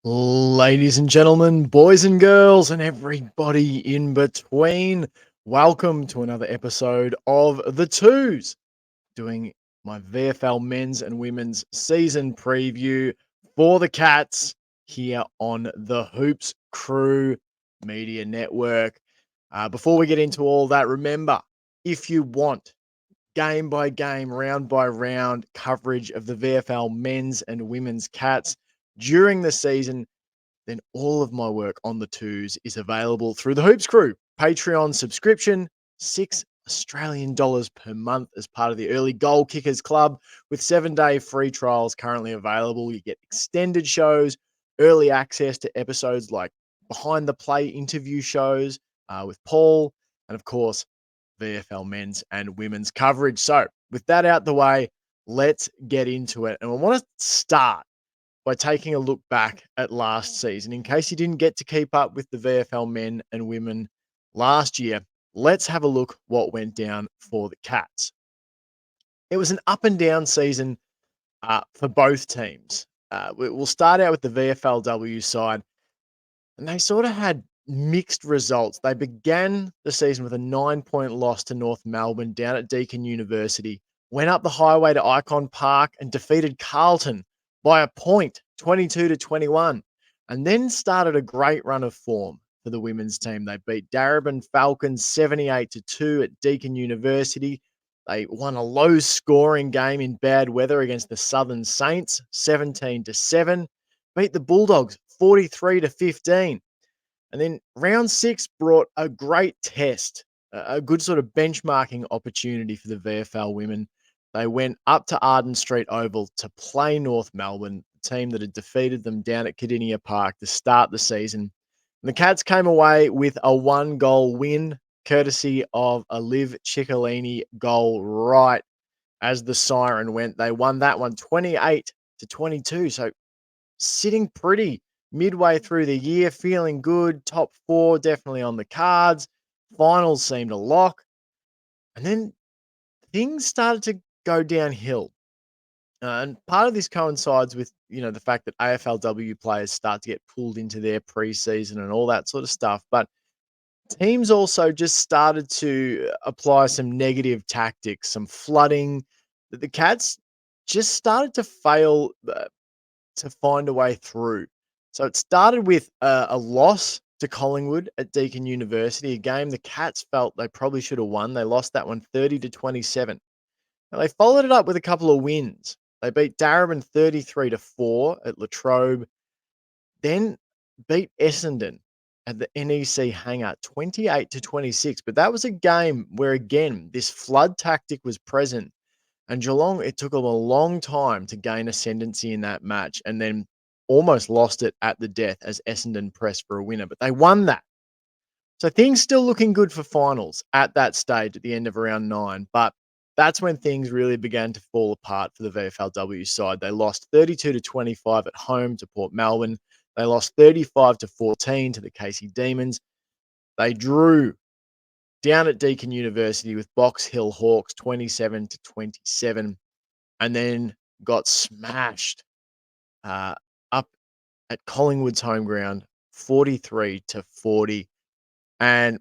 Ladies and gentlemen, boys and girls, and everybody in between, welcome to another episode of The Twos, doing my VFL men's and women's season preview for the Cats here on the Hoops Crew Media Network. Before we get into all that, remember, if you want game by game, round by round coverage of the VFL men's and women's Cats during the season, then all of my work on the twos is available through the Hoops Crew Patreon subscription, $6 Australian per month as part of the Early Goal Kickers Club, with 7-day free trials currently available. You get extended shows, early access to episodes like behind the play interview shows with Paul, and of course, VFL men's and women's coverage. So, with that out the way, let's get into it. And I want to start by taking a look back at last season. In case you didn't get to keep up with the VFL men and women last year, let's have a look what went down for the Cats. It was an up and down season for both teams. We'll start out with the VFLW side, and they sort of had mixed results. They began the season with a 9-point loss to North Melbourne down at Deakin University, went up the highway to Icon Park and defeated Carlton by a point, 22-21, and then started a great run of form for the women's team. They beat Darebin Falcons 78-2 at Deakin University. They won a low scoring game in bad weather against the Southern Saints 17-7, beat the Bulldogs 43-15. And then round 6 brought a great test, a good sort of benchmarking opportunity for the VFL women. They went up to Arden Street Oval to play North Melbourne, the team that had defeated them down at Cardinia Park to start the season. And the Cats came away with a 1-goal win, courtesy of a Liv Ciccolini goal right as the siren went. They won that one 28-22. So sitting pretty midway through the year, feeling good. Top 4 definitely on the cards. Finals seemed a lock. And then things started to go downhill. And part of this coincides with, the fact that AFLW players start to get pulled into their preseason and all that sort of stuff. But teams also just started to apply some negative tactics, some flooding. The Cats just started to fail to find a way through. So it started with a loss to Collingwood at Deakin University, a game the Cats felt they probably should have won. They lost that one 30-27. Now they followed it up with a couple of wins. They beat Darebin 33-4 at Latrobe, then beat Essendon at the NEC hangar 28-26. But that was a game where, again, this flood tactic was present. And Geelong, it took them a long time to gain ascendancy in that match and then almost lost it at the death as Essendon pressed for a winner. But they won that. So things still looking good for finals at that stage at the end of round 9. But that's when things really began to fall apart for the VFLW side. They lost 32-25 at home to Port Melbourne. They lost 35-14 to the Casey Demons. They drew down at Deakin University with Box Hill Hawks 27-27, and then got smashed up at Collingwood's home ground 43-40. And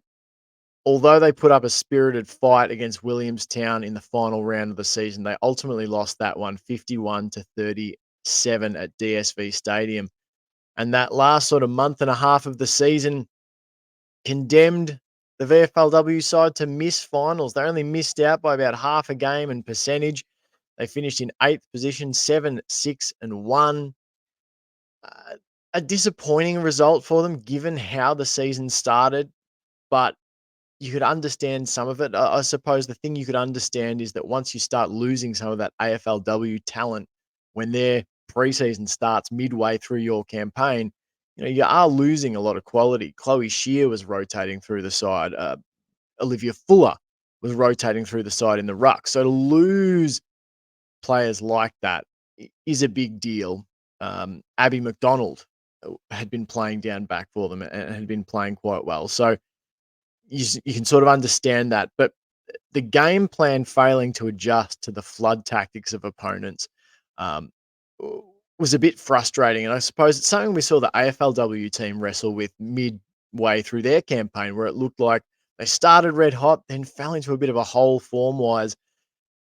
although they put up a spirited fight against Williamstown in the final round of the season, they ultimately lost that one 51-37 at DSV Stadium. And that last sort of month and a half of the season condemned the VFLW side to miss finals. They only missed out by about half a game and percentage. They finished in 8th position, 7-6-1. A disappointing result for them given how the season started, but you could understand some of it. I suppose the thing you could understand is that once you start losing some of that AFLW talent, when their preseason starts midway through your campaign, you are losing a lot of quality. Chloe Shear was rotating through the side. Olivia Fuller was rotating through the side in the ruck. So to lose players like that is a big deal. Abby McDonald had been playing down back for them and had been playing quite well. So you can sort of understand that. But the game plan failing to adjust to the flood tactics of opponents was a bit frustrating. And I suppose it's something we saw the AFLW team wrestle with midway through their campaign, where it looked like they started red hot, then fell into a bit of a hole form wise.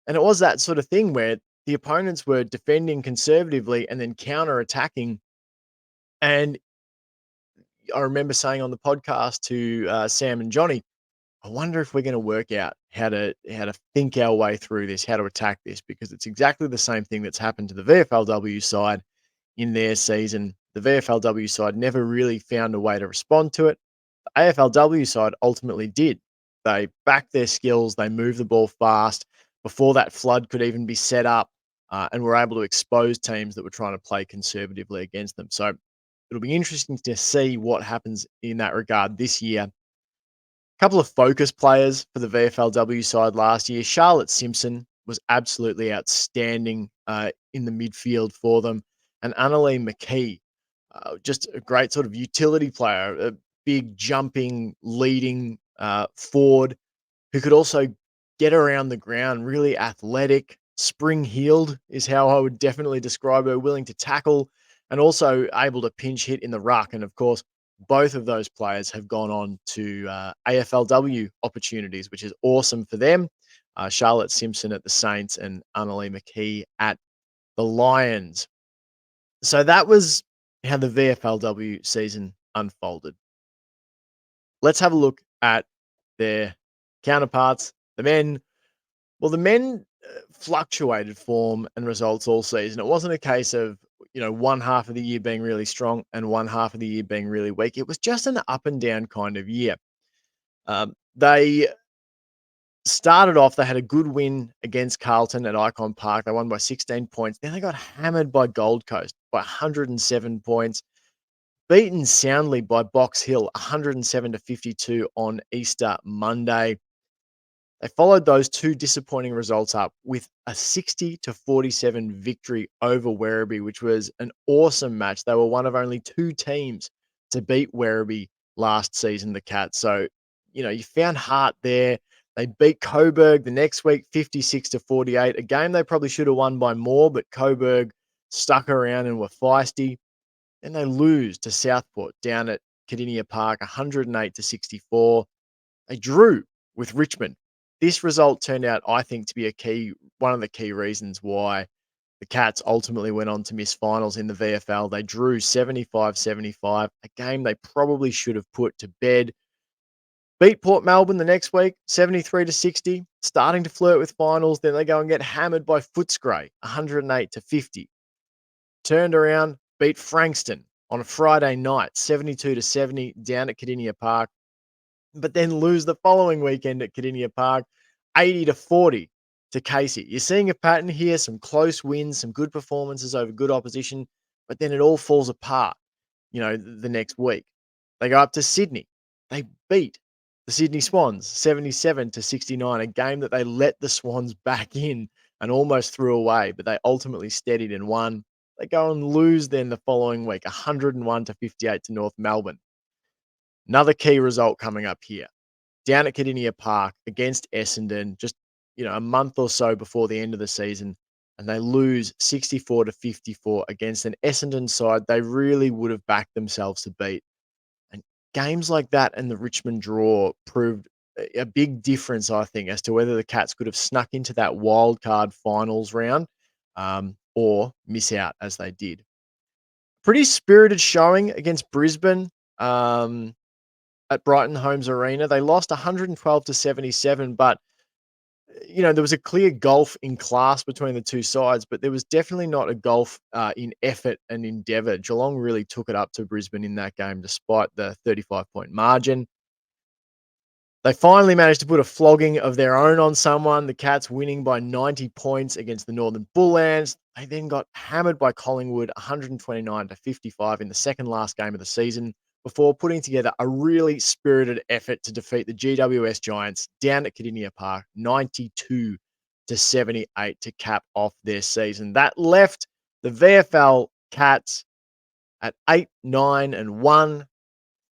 And it was that sort of thing where the opponents were defending conservatively and then counter attacking. And I remember saying on the podcast to Sam and Johnny, I wonder if we're going to work out how to think our way through this, how to attack this, because it's exactly the same thing that's happened to the VFLW side in their season. The VFLW side never really found a way to respond to it. The AFLW side ultimately did. They backed their skills, they moved the ball fast before that flood could even be set up, and were able to expose teams that were trying to play conservatively against them. So it'll be interesting to see what happens in that regard this year. Couple of focus players for the VFLW side last year. Charlotte Simpson was absolutely outstanding in the midfield for them, and Annalee McKee, just a great sort of utility player, a big jumping, leading forward who could also get around the ground, really athletic, spring-heeled is how I would definitely describe her, willing to tackle and also able to pinch hit in the ruck. And of course, both of those players have gone on to AFLW opportunities, which is awesome for them. Charlotte Simpson at the Saints and Annalee McKee at the Lions. So that was how the VFLW season unfolded. Let's have a look at their counterparts, the men. Well, the men fluctuated form and results all season. It wasn't a case of, one half of the year being really strong and one half of the year being really weak. It was just an up and down kind of year. They started off, they had a good win against Carlton at Icon Park. They won by 16 points. Then they got hammered by Gold Coast by 107 points, beaten soundly by Box Hill 107 to 52 on Easter Monday. They followed those two disappointing results up with a 60 to 47 victory over Werribee, which was an awesome match. They were one of only two teams to beat Werribee last season, the Cats. So, you found heart there. They beat Coburg the next week, 56 to 48, a game they probably should have won by more, but Coburg stuck around and were feisty. Then they lose to Southport down at Cardinia Park, 108 to 64. They drew with Richmond. This result turned out, I think, to be one of the key reasons why the Cats ultimately went on to miss finals in the VFL. They drew 75-75, a game they probably should have put to bed. Beat Port Melbourne the next week, 73 to 60, starting to flirt with finals. Then they go and get hammered by Footscray, 108 to 50. Turned around, beat Frankston on a Friday night, 72 to 70, down at Cardinia Park, but then lose the following weekend at Cardinia Park, 80 to 40 to Casey. You're seeing a pattern here, some close wins, some good performances over good opposition, but then it all falls apart, the next week. They go up to Sydney. They beat the Sydney Swans 77 to 69, a game that they let the Swans back in and almost threw away, but they ultimately steadied and won. They go and lose then the following week, 101 to 58 to North Melbourne. Another key result coming up here. Down at Cardinia Park against Essendon, just a month or so before the end of the season, and they lose 64 to 54 against an Essendon side they really would have backed themselves to beat. And games like that and the Richmond draw proved a big difference, I think, as to whether the Cats could have snuck into that wild card finals round or miss out as they did. Pretty spirited showing against Brisbane. At Brighton Homes Arena. They lost 112 to 77, but there was a clear gulf in class between the two sides, but there was definitely not a gulf in effort and endeavour. Geelong really took it up to Brisbane in that game despite the 35-point margin. They finally managed to put a flogging of their own on someone, the Cats winning by 90 points against the Northern Bullants. They then got hammered by Collingwood 129 to 55 in the second last game of the season before putting together a really spirited effort to defeat the GWS Giants down at Cardinia Park 92 to 78 to cap off their season. That left the VFL Cats at 8-9-1,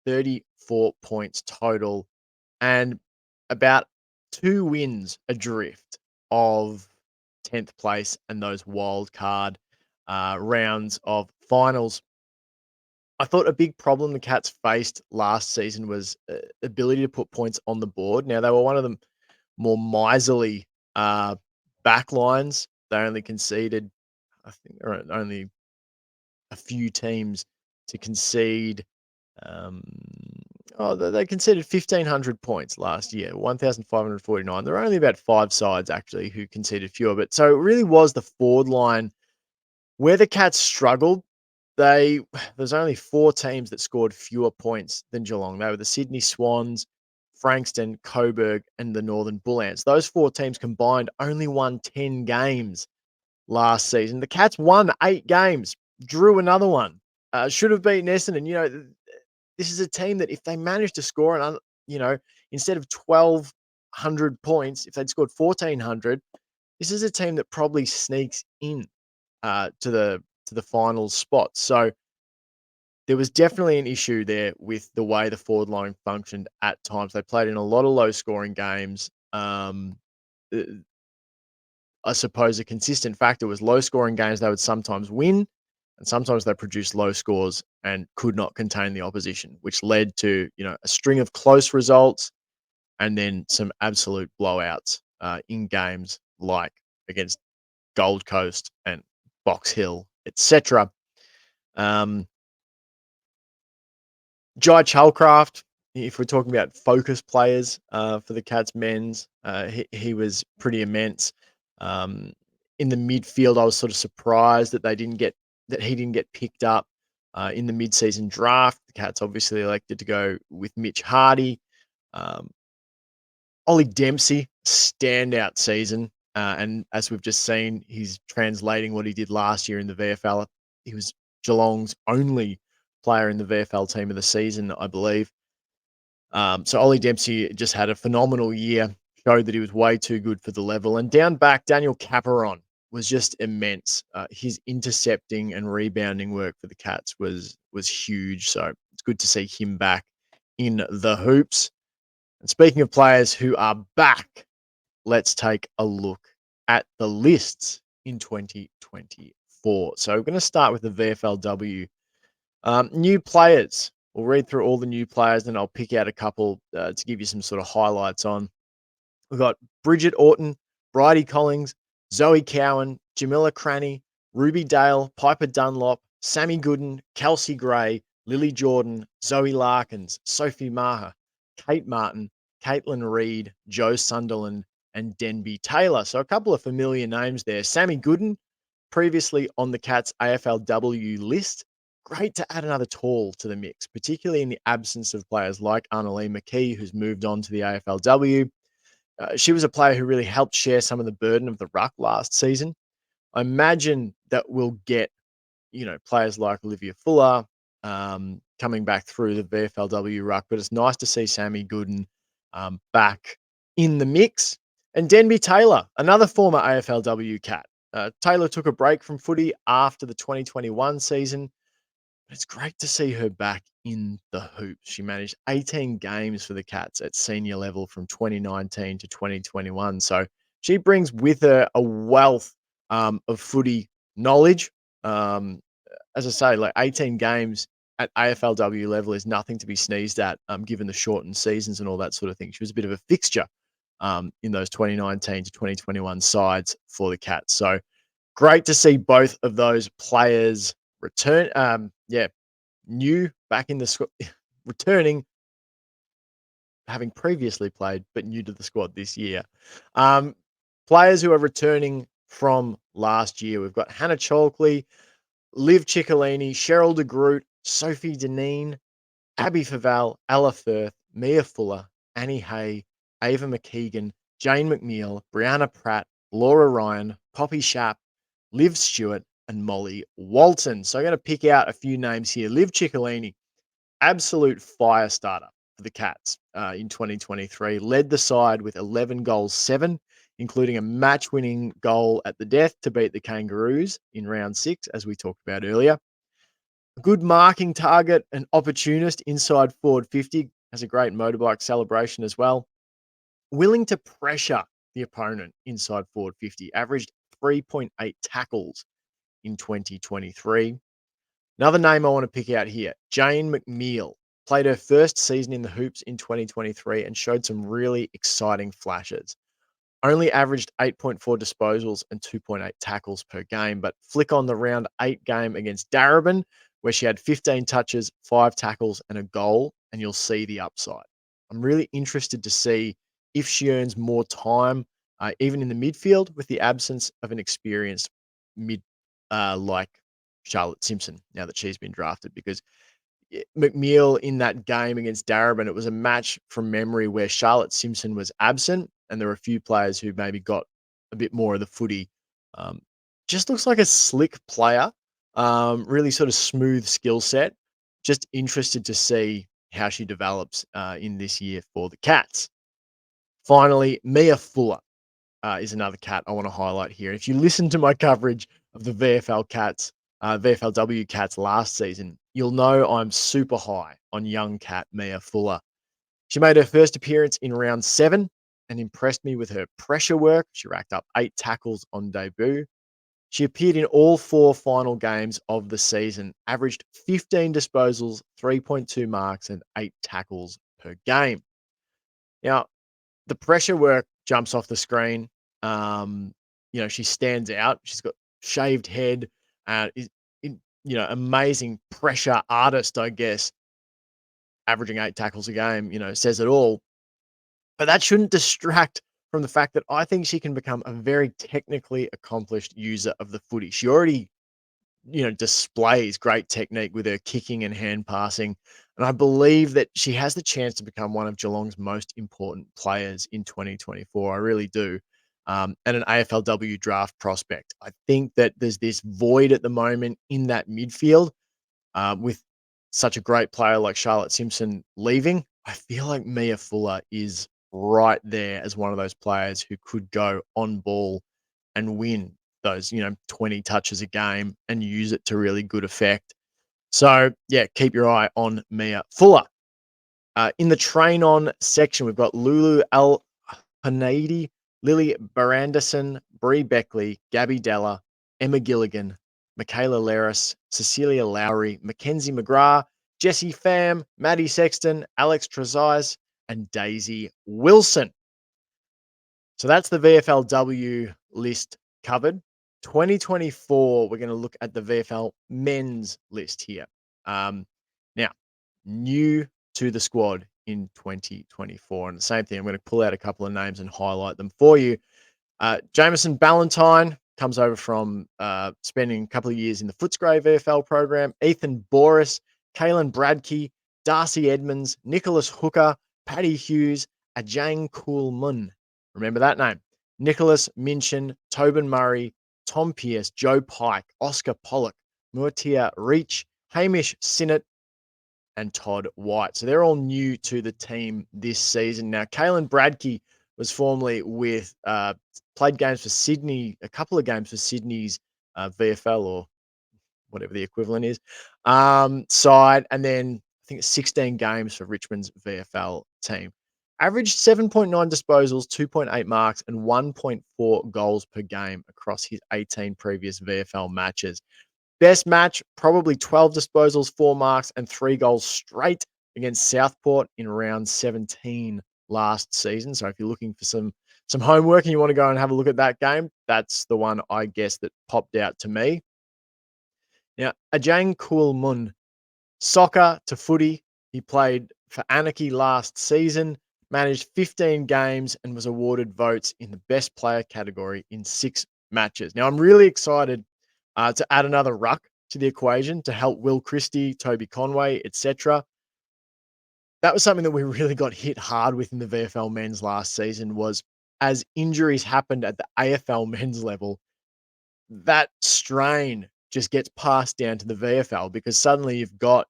34 points total, and about 2 wins adrift of 10th place and those wild card rounds of finals. I thought a big problem the Cats faced last season was ability to put points on the board. Now, they were one of the more miserly back lines. They only conceded, I think there are only a few teams to concede. Um, they conceded 1,500 points last year, 1,549. There are only about 5 sides actually who conceded fewer. But so it really was the forward line where the Cats struggled. There's only 4 teams that scored fewer points than Geelong. They were the Sydney Swans, Frankston, Coburg, and the Northern Bull Ants. Those 4 teams combined only won 10 games last season. The Cats won 8 games, drew another one. Should have beaten Essendon. This is a team that if they managed to score instead of 1,200 points, if they'd scored 1,400, this is a team that probably sneaks in to the finals spot. So there was definitely an issue there with the way the forward line functioned at times. They played in a lot of low scoring games. Uh, I suppose a consistent factor was low scoring games they would sometimes win, and sometimes they produced low scores and could not contain the opposition, which led to a string of close results and then some absolute blowouts in games like against Gold Coast and Box Hill, etc. Um, Jai Chalcraft, if we're talking about focus players for the Cats men's, he was pretty immense. Um, in the midfield, I was sort of surprised that he didn't get picked up in the mid-season draft. The Cats obviously elected to go with Mitch Hardy. Um, Ollie Dempsey, standout season. And as we've just seen, he's translating what he did last year in the VFL. He was Geelong's only player in the VFL team of the season, I believe. So Ollie Dempsey just had a phenomenal year, showed that he was way too good for the level. And down back, Daniel Caperon was just immense. His intercepting and rebounding work for the Cats was huge. So it's good to see him back in the hoops. And speaking of players who are back, let's take a look at the lists in 2024. So we're going to start with the VFLW. New players. We'll read through all the new players and I'll pick out a couple to give you some sort of highlights on. We've got Bridget Orton, Bridie Collins, Zoe Cowan, Jamila Cranny, Ruby Dale, Piper Dunlop, Sammy Gooden, Kelsey Gray, Lily Jordan, Zoe Larkins, Sophie Maher, Kate Martin, Caitlin Reid, Joe Sunderland, and Denby Taylor. So a couple of familiar names there. Sammy Gooden, previously on the Cats AFLW list. Great to add another tall to the mix, particularly in the absence of players like Annalee McKee, who's moved on to the AFLW. She was a player who really helped share some of the burden of the ruck last season. I imagine that we'll get, players like Olivia Fuller coming back through the VFLW ruck, but it's nice to see Sammy Gooden back in the mix. And Denby Taylor, another former AFLW Cat. Taylor took a break from footy after the 2021 season. It's great to see her back in the hoops. She managed 18 games for the Cats at senior level from 2019 to 2021. So she brings with her a wealth of footy knowledge. As I say, like 18 games at AFLW level is nothing to be sneezed at, given the shortened seasons and all that sort of thing. She was a bit of a fixture in those 2019 to 2021 sides for the Cats. So great to see both of those players return. New back in the squad, returning, having previously played, but new to the squad this year. Players who are returning from last year. We've got Hannah Chalkley, Liv Ciccolini, Cheryl de Groot, Sophie Deneen, Abby Faval, Ella Firth, Mia Fuller, Annie Hay, Ava McKeegan, Jane McNeil, Brianna Pratt, Laura Ryan, Poppy Schapp, Liv Stewart, and Molly Walton. So I'm going to pick out a few names here. Liv Ciccolini, absolute fire starter for the Cats in 2023. Led the side with 11 goals, 7, including a match-winning goal at the death to beat the Kangaroos in round 6, as we talked about earlier. A good marking target, an opportunist inside forward 50, has a great motorbike celebration as well. Willing to pressure the opponent inside forward 50, averaged 3.8 tackles in 2023. Another name I want to pick out here, Jane McNeil, played her first season in the hoops in 2023 and showed some really exciting flashes. Only averaged 8.4 disposals and 2.8 tackles per game, but flick on the round 8 game against Darabin, where she had 15 touches, 5 tackles, and a goal, and you'll see the upside. I'm really interested to see if she earns more time, even in the midfield, with the absence of an experienced mid like Charlotte Simpson, now that she's been drafted, because McNeil in that game against Darabin, it was a match from memory where Charlotte Simpson was absent, and there were a few players who maybe got a bit more of the footy. Um, just looks like a slick player, really sort of smooth skill set. Just interested to see how she develops in this year for the Cats. Finally, Mia Fuller is another cat I want to highlight here. If you listen to my coverage of the VFL Cats, VFLW Cats last season, you'll know I'm super high on young cat Mia Fuller. She made her first appearance in round 7 and impressed me with her pressure work. She racked up 8 tackles on debut. She appeared in all 4 final games of the season, averaged 15 disposals, 3.2 marks, and 8 tackles per game. Now, the pressure work jumps off the screen. She stands out. She's got shaved head, is amazing pressure artist, I guess, averaging 8 tackles a game, says it all. But that shouldn't distract from the fact that I think she can become a very technically accomplished user of the footy. She already displays great technique with her kicking and hand passing. And I believe that she has the chance to become one of Geelong's most important players in 2024. I really do. And an AFLW draft prospect. I think that there's this void at the moment in that midfield with such a great player like Charlotte Simpson leaving. I feel like Mia Fuller is right there as one of those players who could go on ball and win those, 20 touches a game and use it to really good effect. So, yeah, keep your eye on Mia Fuller. In the train on section, we've got Lulu Al Hanadi, Lily Baranderson, Bree Beckley, Gabby Della, Emma Gilligan, Michaela Leris, Cecilia Lowry, Mackenzie McGrath, Jessie Pham, Maddie Sexton, Alex Trezise, and Daisy Wilson. So that's the VFLW list covered. 2024, we're going to look at the VFL men's list here. Now, new to the squad in 2024. And the same thing, I'm going to pull out a couple of names and highlight them for you. Jameson Ballantyne comes over from spending a couple of years in the Footscray VFL program. Ethan Boris, Kaylin Bradkey, Darcy Edmonds, Nicholas Hooker, Paddy Hughes, Ajang Coolmun. Remember that name. Nicholas Minchin, Tobin Murray, Tom Pearce, Joe Pike, Oscar Pollock, Murtia Reach, Hamish Sinnott, and Todd White. So they're all new to the team this season. Now, Kaylin Bradkey was formerly with, played games for Sydney, a couple of games for Sydney's VFL or whatever the equivalent is, side, and then I think it's 16 games for Richmond's VFL team. Averaged 7.9 disposals, 2.8 marks, and 1.4 goals per game across his 18 previous VFL matches. Best match, probably 12 disposals, 4 marks, and 3 goals straight against Southport in round 17 last season. So if you're looking for some homework and you want to go and have a look at that game, that's the one I guess that popped out to me. Now, Ajang Coolmun, soccer to footy. He played for Anarchy last season, managed 15 games, and was awarded votes in the best player category in 6 matches. Now, I'm really excited to add another ruck to the equation to help Will Christie, Toby Conway, etc. That was something that we really got hit hard with in the VFL men's last season was as injuries happened at the AFL men's level, that strain just gets passed down to the VFL because suddenly you've got,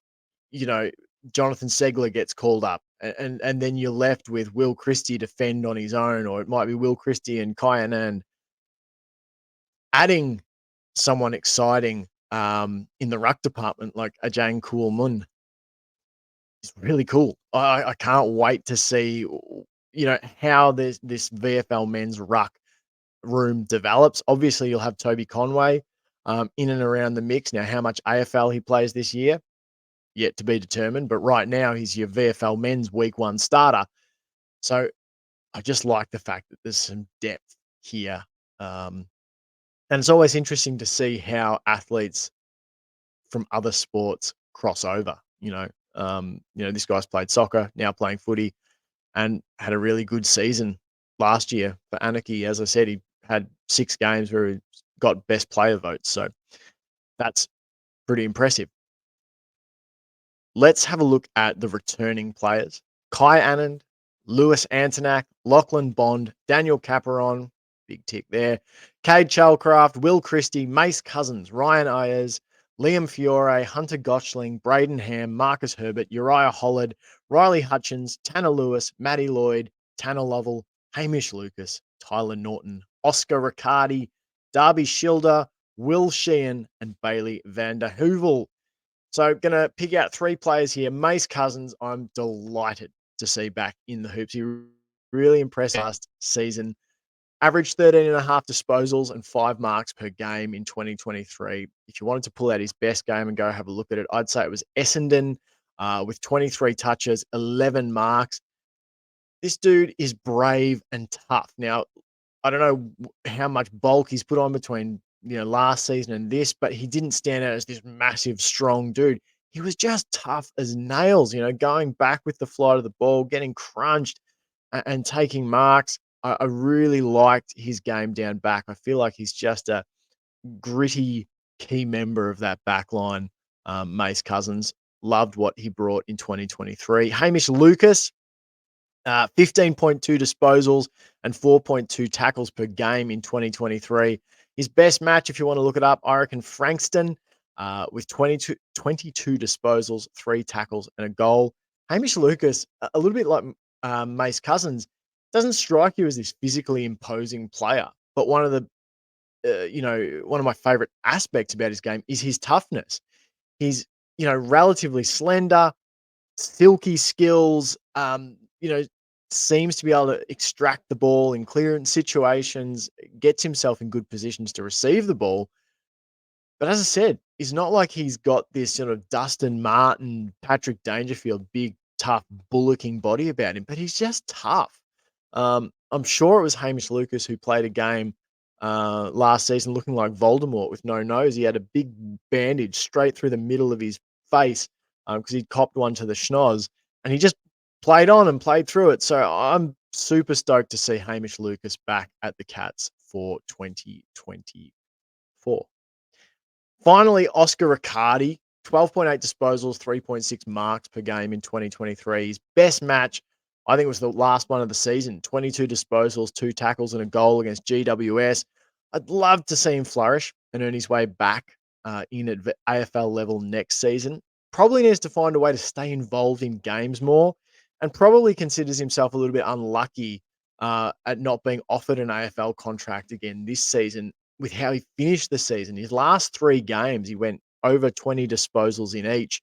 Jonathan Segler gets called up and then you're left with Will Christie to fend on his own, or it might be Will Christie and Kyan. Adding someone exciting in the ruck department like Ajang Coolmun is really cool. I can't wait to see, how this VFL men's ruck room develops. Obviously, you'll have Toby Conway. in and around the mix. Now, how much AFL he plays this year, yet to be determined. But right now, he's your VFL men's week one starter. So I just like the fact that there's some depth here. Um, and it's always interesting to see how athletes from other sports cross over. This guy's played soccer, now playing footy, and had a really good season last year for Anarchy. As I said, he had 6 games where he got best player votes. So that's pretty impressive. Let's have a look at the returning players. Kai Anand, Lewis Antonak, Lachlan Bond, Daniel Caperon, big tick there. Cade Chalcraft, Will Christie, Mace Cousins, Ryan Ayers, Liam Fiore, Hunter Gotchling, Braden Ham, Marcus Herbert, Uriah Hollard, Riley Hutchins, Tanner Lewis, Matty Lloyd, Tanner Lovell, Hamish Lucas, Tyler Norton, Oscar Riccardi, Darby Schilder, Will Sheehan, and Bailey Van der Hoovel. So going to pick out 3 players here. Mace Cousins, I'm delighted to see back in the hoops. He really impressed last season. Averaged 13 and a half disposals and 5 marks per game in 2023. If you wanted to pull out his best game and go have a look at it, I'd say it was Essendon with 23 touches, 11 marks. This dude is brave and tough. Now, I don't know how much bulk he's put on between last season and this, but he didn't stand out as this massive, strong dude. He was just tough as nails. Going back with the flight of the ball, getting crunched, and taking marks. I really liked his game down back. I feel like he's just a gritty key member of that back line. Mace Cousins, loved what he brought in 2023. Hamish Lucas, 15.2 disposals and 4.2 tackles per game in 2023. His best match, if you want to look it up, I reckon Frankston with 22 disposals, 3 tackles, and a goal. Hamish Lucas, a little bit like Mace Cousins, doesn't strike you as this physically imposing player, but one of my favorite aspects about his game is his toughness. He's, relatively slender, silky skills, seems to be able to extract the ball in clearance situations, gets himself in good positions to receive the ball. But as I said, it's not like he's got this sort of Dustin Martin, Patrick Dangerfield, big, tough, bullocking body about him, but he's just tough. I'm sure it was Hamish Lucas who played a game last season looking like Voldemort with no nose. He had a big bandage straight through the middle of his face because he'd copped one to the schnoz, and he just played on and played through it. So I'm super stoked to see Hamish Lucas back at the Cats for 2024. Finally, Oscar Riccardi, 12.8 disposals, 3.6 marks per game in 2023. His best match, I think, was the last one of the season. 22 disposals, 2 tackles, and a goal against GWS. I'd love to see him flourish and earn his way back in at AFL level next season. Probably needs to find a way to stay involved in games more, and probably considers himself a little bit unlucky at not being offered an AFL contract again this season with how he finished the season. His last 3 games, he went over 20 disposals in each,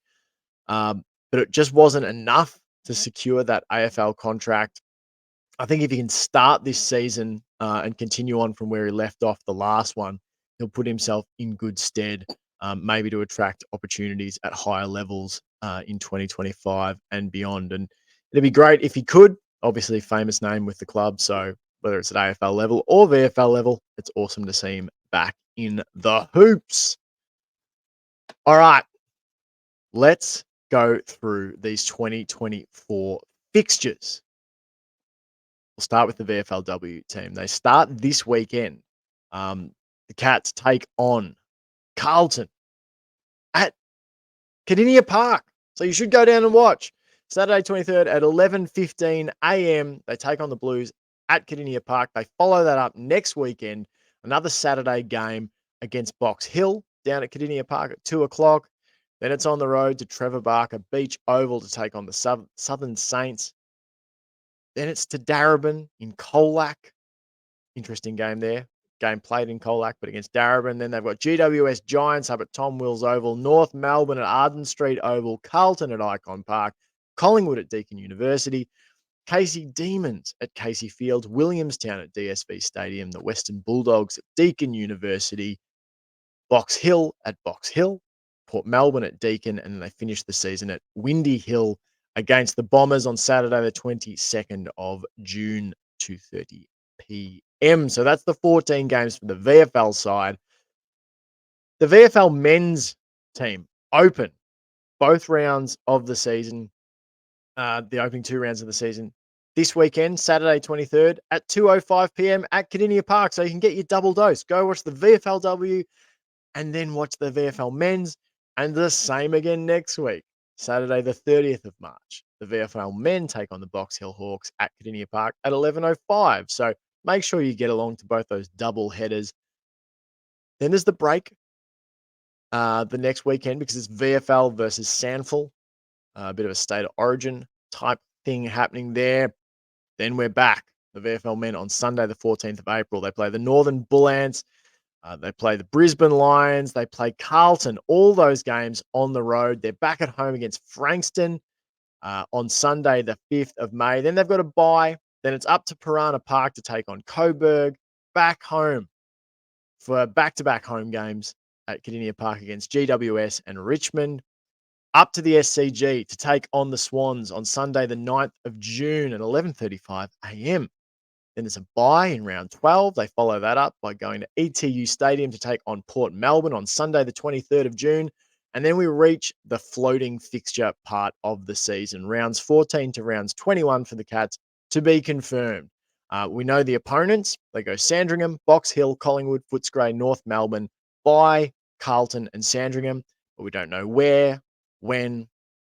but it just wasn't enough to secure that AFL contract. I think if he can start this season and continue on from where he left off the last one, he'll put himself in good stead, maybe to attract opportunities at higher levels in 2025 and beyond. And it'd be great if he could. Obviously, famous name with the club. So whether it's at AFL level or VFL level, it's awesome to see him back in the hoops. All right, let's go through these 2024 fixtures. We'll start with the VFLW team. They start this weekend. The Cats take on Carlton at Cardinia Park. So you should go down and watch. Saturday 23rd at 11:15 a.m. They take on the Blues at Cardinia Park. They follow that up next weekend. Another Saturday game against Box Hill down at Cardinia Park at 2 o'clock. Then it's on the road to Trevor Barker Beach Oval to take on the Southern Saints. Then it's to Darebin in Colac. Interesting game there. Game played in Colac, but against Darebin. Then they've got GWS Giants up at Tom Wills Oval, North Melbourne at Arden Street Oval, Carlton at Icon Park, Collingwood at Deakin University, Casey Demons at Casey Fields, Williamstown at DSV Stadium, the Western Bulldogs at Deakin University. Box Hill at Box Hill, Port Melbourne at Deakin, and then they finish the season at Windy Hill against the Bombers on Saturday, the 22nd of June, 2:30 p.m. So that's the 14 games for the VFL side. The VFL men's team open both rounds of the season, the opening two rounds of the season this weekend, Saturday 23rd at 2:05 p.m. at Cardinia Park. So you can get your double dose. Go watch the VFLW and then watch the VFL men's, and the same again next week, Saturday the 30th of March. The VFL men take on the Box Hill Hawks at Cardinia Park at 11:05. So make sure you get along to both those double headers. Then there's the break the next weekend because it's VFL versus Sandful, a bit of a state of origin type thing happening there. Then we're back. The VFL men on Sunday, the 14th of April. They play the Northern Bull Ants. They play the Brisbane Lions. They play Carlton. All those games on the road. They're back at home against Frankston on Sunday, the 5th of May. Then they've got a bye. Then it's up to Piranha Park to take on Coburg. Back home for back-to-back home games at Cardinia Park against GWS and Richmond. Up to the SCG to take on the Swans on Sunday, the 9th of June at 11:35 a.m. Then there's a bye in round 12. They follow that up by going to ETU Stadium to take on Port Melbourne on Sunday, the 23rd of June. And then we reach the floating fixture part of the season, rounds 14 to rounds 21 for the Cats to be confirmed. We know the opponents. They go Sandringham, Box Hill, Collingwood, Footscray, North Melbourne, by Carlton and Sandringham, but we don't know where, when,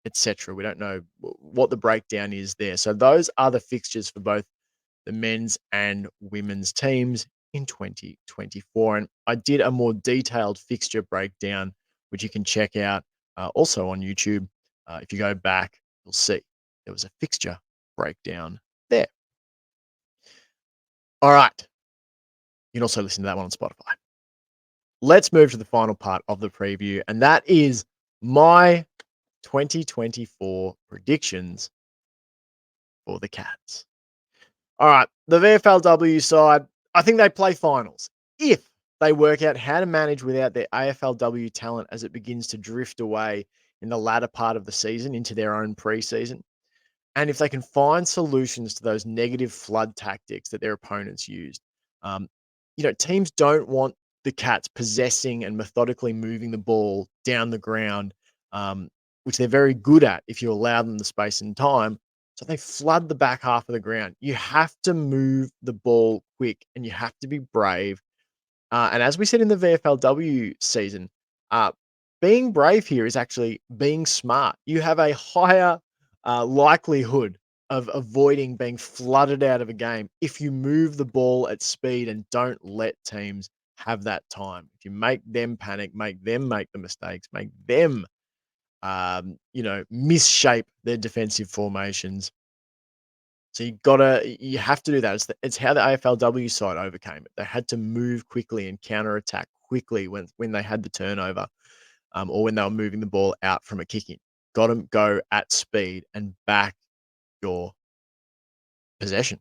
etc. We don't know what the breakdown is there. So those are the fixtures for both the men's and women's teams in 2024. And I did a more detailed fixture breakdown, which you can check out also on YouTube. If you go back, you'll see there was a fixture breakdown there. All right. You can also listen to that one on Spotify. Let's move to the final part of the preview, and that is my 2024 predictions for the Cats. All right, the VFLW side, I think they play finals if they work out how to manage without their AFLW talent as it begins to drift away in the latter part of the season into their own preseason. And if they can find solutions to those negative flood tactics that their opponents used. Um, teams don't want the Cats possessing and methodically moving the ball down the ground, which they're very good at if you allow them the space and time. So they flood the back half of the ground. You have to move the ball quick and you have to be brave. And as we said in the VFLW season, being brave here is actually being smart. You have a higher likelihood of avoiding being flooded out of a game if you move the ball at speed and don't let teams have that time. If you make them panic, make them make the mistakes, make them, misshape their defensive formations. So you have to do that. It's how the AFLW side overcame it. They had to move quickly and counterattack quickly when they had the turnover, or when they were moving the ball out from a kick-in. Got to go at speed and back your possession.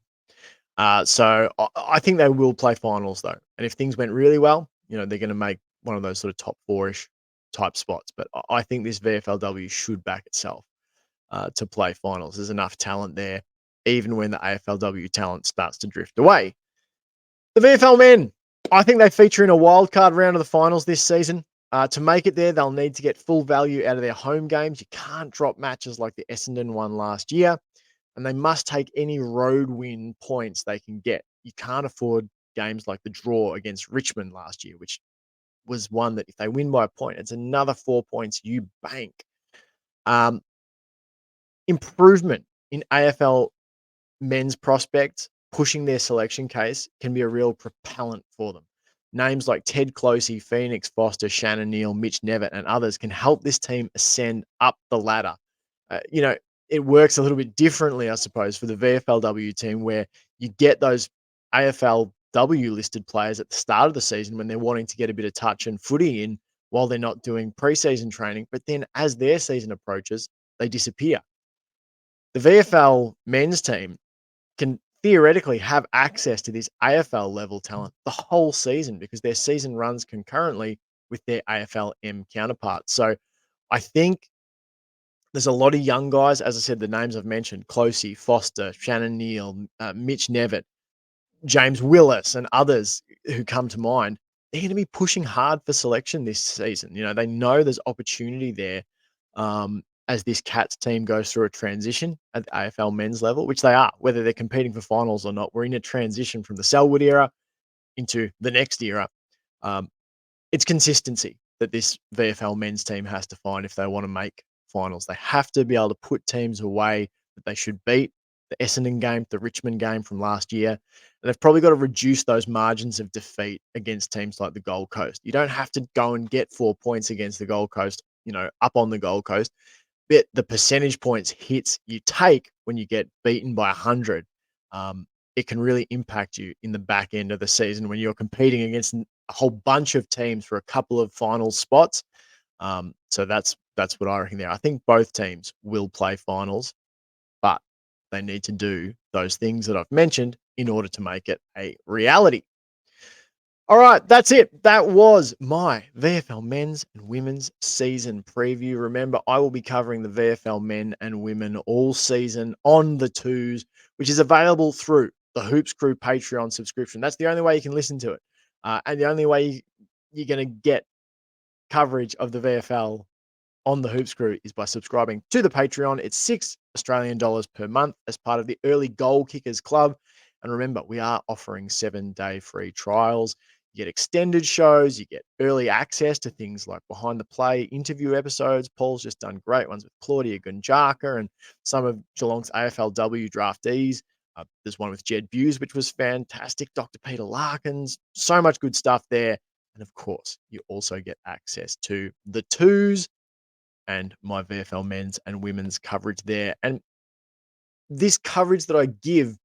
So I think they will play finals though. And if things went really well, they're going to make one of those sort of top four-ish type spots. But I think this VFLW should back itself to play finals. There's enough talent there, even when the AFLW talent starts to drift away. The VFL men, I think they feature in a wildcard round of the finals this season. To make it there, they'll need to get full value out of their home games. You can't drop matches like the Essendon one last year. And they must take any road win points they can get. You can't afford games like the draw against Richmond last year, which was one that if they win by a point, it's another 4 points you bank. Improvement in AFL men's prospects, pushing their selection case can be a real propellant for them. Names like Ted Closey, Phoenix Foster, Shannon Neal, Mitch Nevitt, and others can help this team ascend up the ladder. It works a little bit differently, I suppose, for the VFLW team where you get those AFLW listed players at the start of the season when they're wanting to get a bit of touch and footy in while they're not doing preseason training. But then as their season approaches, they disappear. The VFL men's team can theoretically have access to this AFL level talent the whole season because their season runs concurrently with their AFLM counterparts. So I think there's a lot of young guys, as I said, the names I've mentioned, Closey, Foster, Shannon Neal, Mitch Nevitt, James Willis, and others who come to mind. They're going to be pushing hard for selection this season. You know, they know there's opportunity there as this Cats team goes through a transition at the AFL men's level, which they are, whether they're competing for finals or not. We're in a transition from the Selwood era into the next era. Um, it's consistency that this VFL men's team has to find if they want to make finals. They have to be able to put teams away that they should beat. The Essendon game, the Richmond game from last year. And they've probably got to reduce those margins of defeat against teams like the Gold Coast. You don't have to go and get 4 points against the Gold Coast, you know, up on the Gold Coast. But the percentage points hits you take when you get beaten by 100, it can really impact you in the back end of the season when you're competing against a whole bunch of teams for a couple of final spots. So that's what I reckon there. I think both teams will play finals, but they need to do those things that I've mentioned in order to make it a reality. All right, that's it. That was my VFL men's and women's season preview. Remember, I will be covering the VFL men and women all season on the twos, which is available through the Hoops Crew Patreon subscription. That's the only way you can listen to it. And the only way you're going to get coverage of the VFL on the Hoops Crew is by subscribing to the Patreon. It's $6 Australian per month as part of the Early Goal Kickers Club. And remember, we are offering 7-day free trials. You get extended shows, you get early access to things like behind the play interview episodes. Paul's just done great ones with Claudia Gunjaka and some of Geelong's AFLW draftees. There's one with Jed Buse, which was fantastic. Dr. Peter Larkins, so much good stuff there. And of course, you also get access to the twos and my VFL men's and women's coverage there. And this coverage that I give,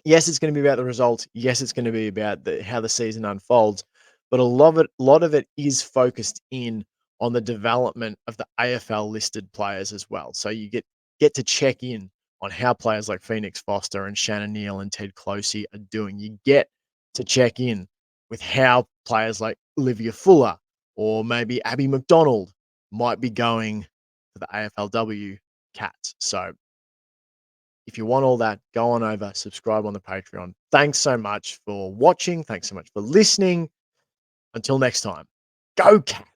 yes, it's going to be about the results. Yes, it's going to be about how the season unfolds. But a lot of it is focused in on the development of the AFL listed players as well. So you get to check in on how players like Phoenix Foster and Shannon Neal and Ted Closey are doing. You get to check in with how players like Olivia Fuller or maybe Abby McDonald might be going for the AFLW Cats. So if you want all that, go on over, subscribe on the Patreon. Thanks so much for watching. Thanks so much for listening. Until next time, go Cats.